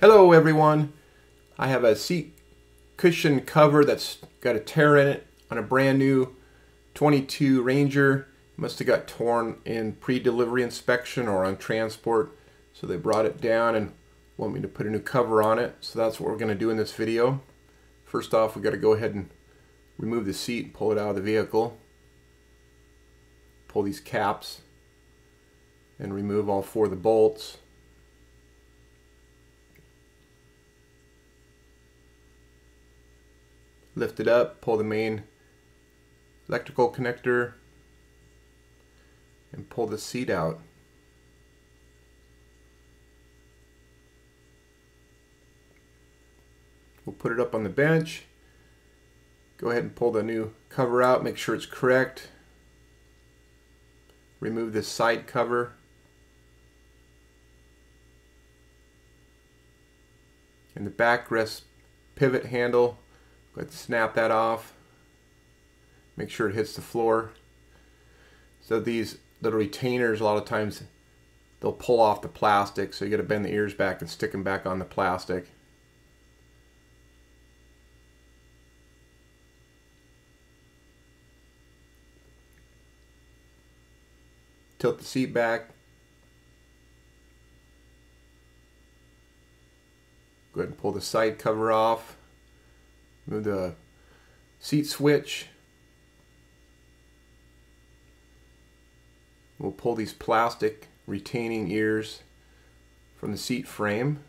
Hello everyone. I have a seat cushion cover that's got a tear in it on a brand new 22 Ranger. Must have got torn in pre-delivery inspection or on transport, so they brought it down and want me to put a new cover on it. So that's what we're going to do in this video. First off, we got to go ahead and remove the seat, pull it out of the vehicle, pull these caps and remove all four of the bolts. Lift it up, pull the main electrical connector, and pull the seat out. We'll put it up on the bench. Go ahead and pull the new cover out, make sure it's correct. Remove this side cover. And the backrest pivot handle. Go ahead and snap that off. Make sure it hits the floor. So these little retainers, a lot of times they'll pull off the plastic, so you got to bend the ears back and stick them back on the plastic. Tilt the seat back. Go ahead and pull the side cover off. Move the seat switch. We'll pull these plastic retaining ears from the seat frame.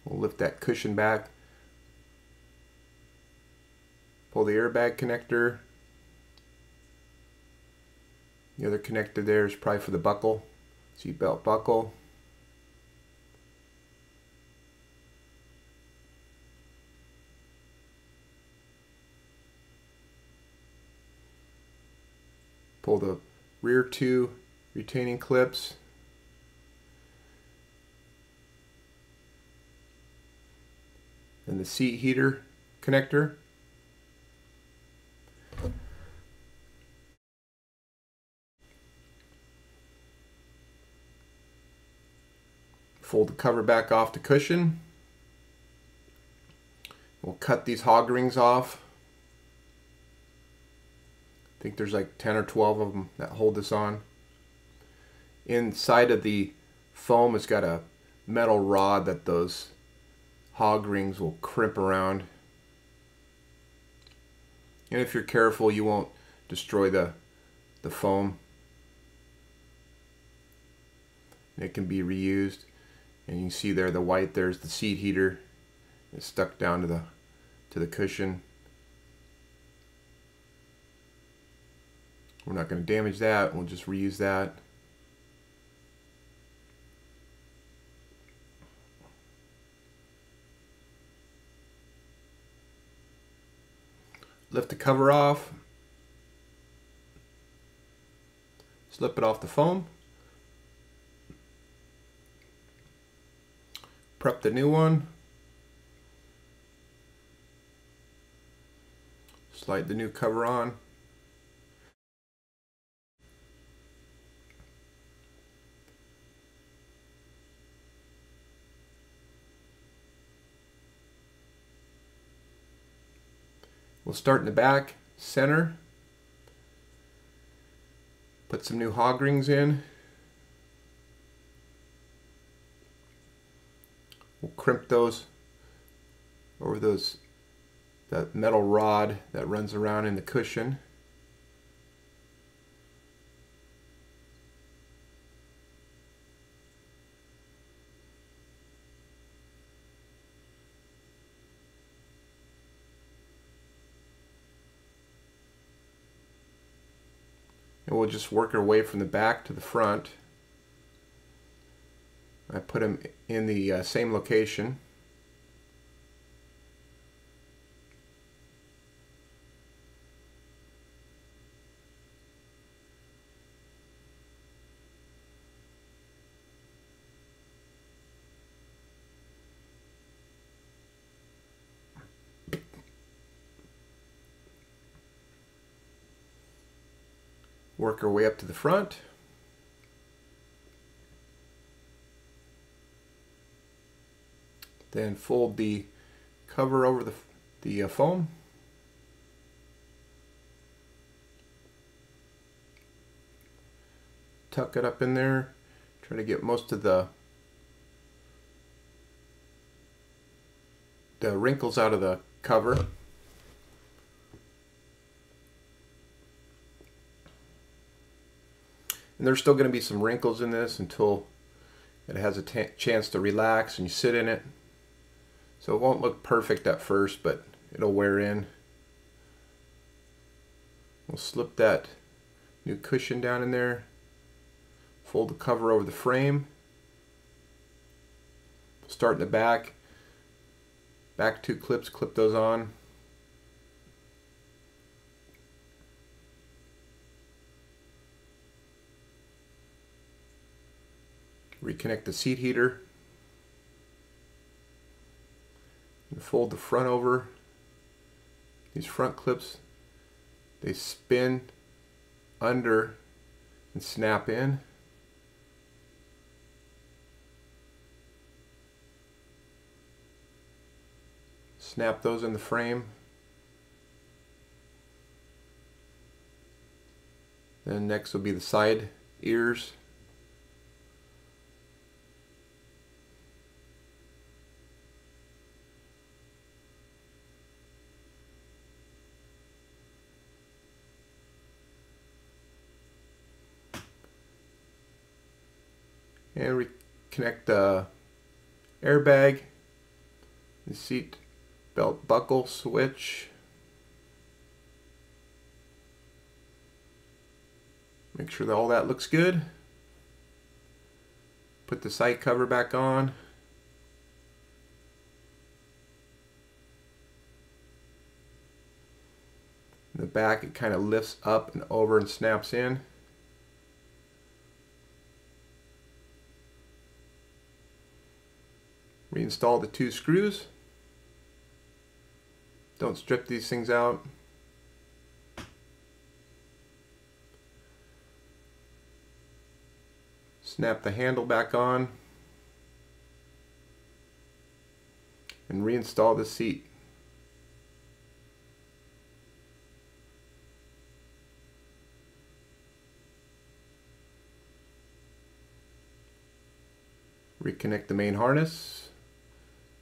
We'll lift that cushion back. Pull the airbag connector. The other connector there is probably for the buckle, seat belt buckle. Pull the rear two retaining clips. And the seat heater connector. Fold the cover back off the cushion. We'll cut these hog rings off. I think there's like 10 or 12 of them that hold this on. Inside of the foam, it's got a metal rod that those hog rings will crimp around. And if you're careful, you won't destroy the foam. It can be reused. And you can see there the white, there's the seat heater. It's stuck down to the cushion. We're not going to damage that, we'll just reuse that. Lift the cover off. Slip it off the foam. Prep the new one. Slide the new cover on. We'll start in the back, center. Put some new hog rings in. We'll crimp those over that metal rod that runs around in the cushion. And we'll just work our way from the back to the front. I put them in the same location. Work our way up to the front. Then fold the cover over the foam. Tuck it up in there. Try to get most of the wrinkles out of the cover. And there's still going to be some wrinkles in this until it has a chance to relax and you sit in it. So it won't look perfect at first, but it'll wear in. We'll slip that new cushion down in there. Fold the cover over the frame. Start in the back. Back two clips, clip those on. Reconnect the seat heater. And fold the front over. These front clips, they spin under and snap in. Snap those in the frame. Then next will be the side ears. And reconnect the airbag, the seat belt buckle switch. Make sure that all that looks good. Put the side cover back on. In the back it kind of lifts up and over and snaps in. Reinstall the two screws. Don't strip these things out. Snap the handle back on. And reinstall the seat. Reconnect the main harness.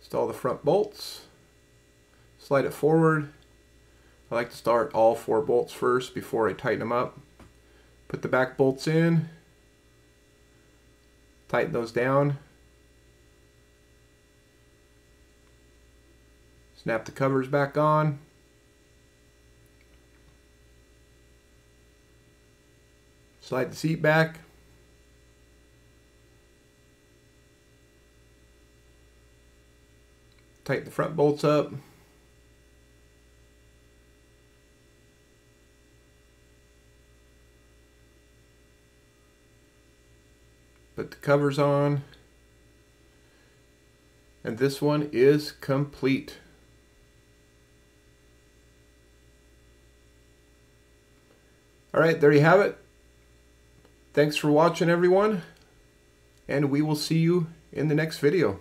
Install the front bolts. Slide it forward. I like to start all 4 bolts first before I tighten them up. Put the back bolts in. Tighten those down. Snap the covers back on. Slide the seat back. Tighten the front bolts up. Put the covers on. And this one is complete. Alright, there you have it. Thanks for watching, everyone. And we will see you in the next video.